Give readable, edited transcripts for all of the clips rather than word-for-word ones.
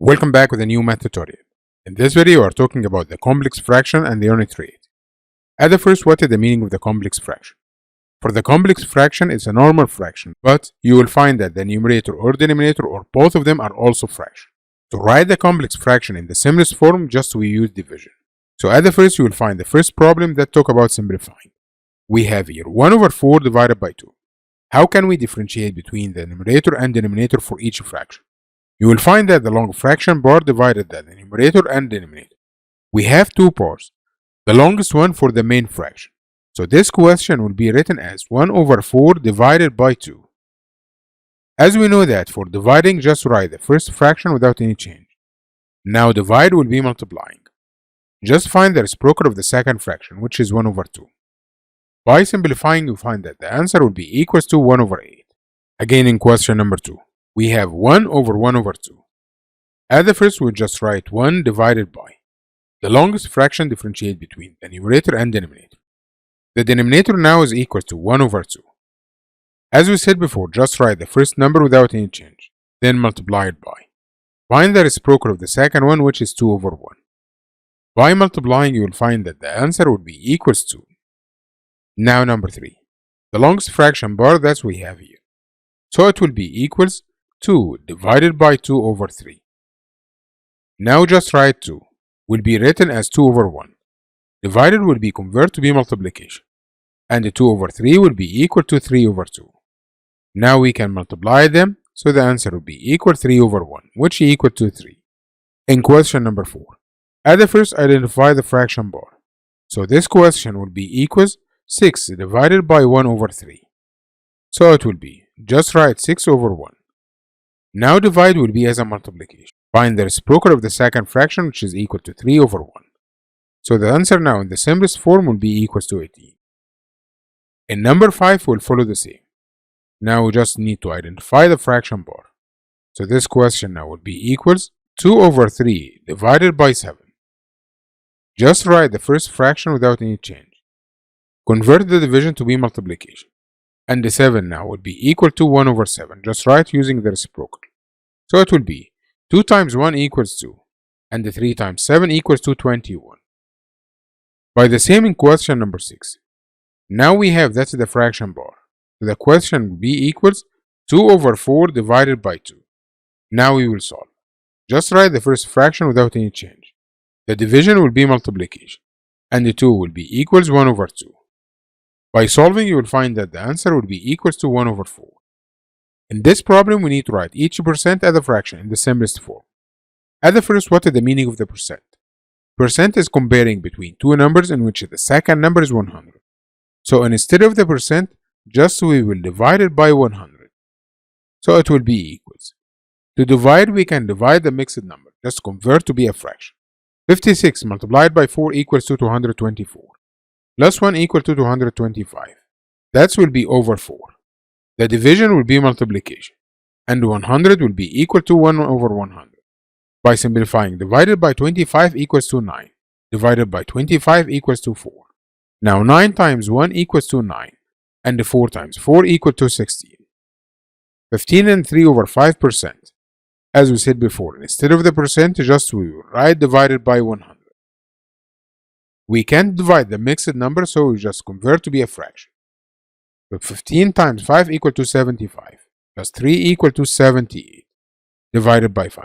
Welcome back with a new math tutorial. In this video, we are talking about the complex fraction and the unit rate. At the first, what is the meaning of the complex fraction? For the complex fraction, it's a normal fraction, but you will find that the numerator or denominator or both of them are also fraction. To write the complex fraction in the simplest form, just we use division. So at the first, you will find the first problem that talk about simplifying. We have here 1 over 4 divided by 2. How can we differentiate between the numerator and denominator for each fraction? You will find that the long fraction part divided the numerator and denominator. We have two parts, the longest one for the main fraction. So this question will be written as 1 over 4 divided by 2. As we know that for dividing, just write the first fraction without any change. Now divide will be multiplying. Just find the reciprocal of the second fraction, which is 1 over 2. By simplifying, you find that the answer will be equals to 1 over 8. Again in question number 2. We have 1 over 1 over 2. At the first, we'll just write 1 divided by. The longest fraction differentiate between the numerator and denominator. The denominator now is equal to 1 over 2. As we said before, just write the first number without any change, then multiply it by. Find the reciprocal of the second one, which is 2 over 1. By multiplying, you will find that the answer would be equals to. Now number 3. The longest fraction bar that we have here. So it will be equals 2 divided by 2 over 3. Now just write 2 will be written as 2 over 1. Divided will be converted to be multiplication. And the 2 over 3 will be equal to 3 over 2. Now we can multiply them, so the answer will be equal 3 over 1, which is equal to 3. In question number 4, at the first identify the fraction bar. So this question will be equals 6 divided by 1 over 3. So it will be, just write 6 over 1. Now divide will be as a multiplication. Find the reciprocal of the second fraction, which is equal to 3 over 1. So the answer now in the simplest form will be equals to 18. In number 5, we'll follow the same. Now we just need to identify the fraction bar. So this question now will be equals 2 over 3 divided by 7. Just write the first fraction without any change. Convert the division to be multiplication. And the 7 now would be equal to 1 over 7. Just write using the reciprocal. So it will be 2 times 1 equals 2. And the 3 times 7 equals to 21. By the same in question number 6. Now we have that's the fraction bar. So the question will be equals 2 over 4 divided by 2. Now we will solve. Just write the first fraction without any change. The division will be multiplication. And the 2 will be equals 1 over 2. By solving, you will find that the answer will be equals to 1 over 4. In this problem, we need to write each percent as a fraction in the simplest form. At the first, what is the meaning of the percent? Percent is comparing between two numbers in which the second number is 100. So instead of the percent, just we will divide it by 100. So it will be equals. To divide, we can divide the mixed number. Just convert to be a fraction. 56 multiplied by 4 equals to 224. Plus 1 equal to 225. That will be over 4. The division will be multiplication. And 100 will be equal to 1 over 100. By simplifying, divided by 25 equals to 9. Divided by 25 equals to 4. Now 9 times 1 equals to 9. And 4 times 4 equal to 16. 15 and 3 over 5%. As we said before, instead of the percent, just we will write divided by 100. We can't divide the mixed number, so we just convert to be a fraction. So 15 times 5 equal to 75, plus 3 equal to 78, divided by 5.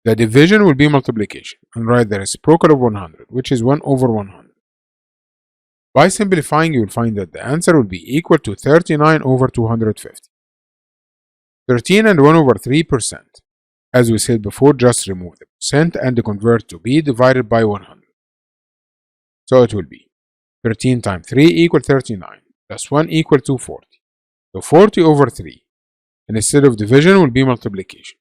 The division will be multiplication, and write the reciprocal of 100, which is 1 over 100. By simplifying, you will find that the answer will be equal to 39 over 250. 13 and 1 over 3%. As we said before, just remove the percent and convert to be divided by 100. So it will be 13 times 3 equal 39, plus 1 equal to 40. So 40 over 3. And instead of division will be multiplication.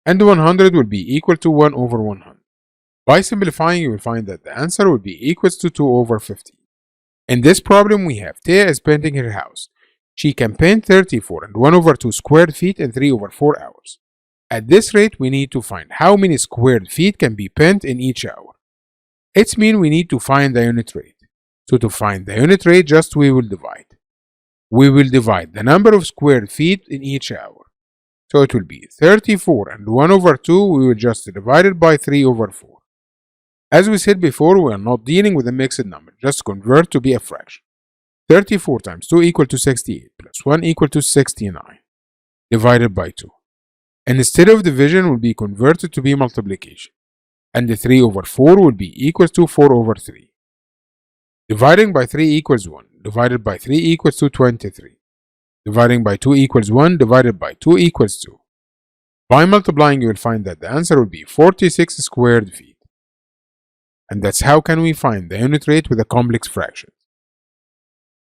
And 100 will be equal to 1 over 100. By simplifying, you will find that the answer will be equals to 2 over 50. In this problem, we have Tia is painting her house. She can paint 34 and 1 over 2 squared feet in 3 over 4 hours. At this rate, we need to find how many squared feet can be painted in each hour. It means we need to find the unit rate. So to find the unit rate, just we will divide. We will divide the number of square feet in each hour. So it will be 34 and 1 over 2, we will just divide it by 3 over 4. As we said before, we are not dealing with a mixed number, just convert to be a fraction. 34 times 2 equal to 68 plus 1 equal to 69 divided by 2. And instead of division will be converted to be multiplication. And the 3 over 4 will be equal to 4 over 3. Dividing by 3 equals 1. Divided by 3 equals to 23. Dividing by 2 equals 1. Divided by 2 equals 2. By multiplying, you will find that the answer will be 46 squared feet. And that's how can we find the unit rate with a complex fraction.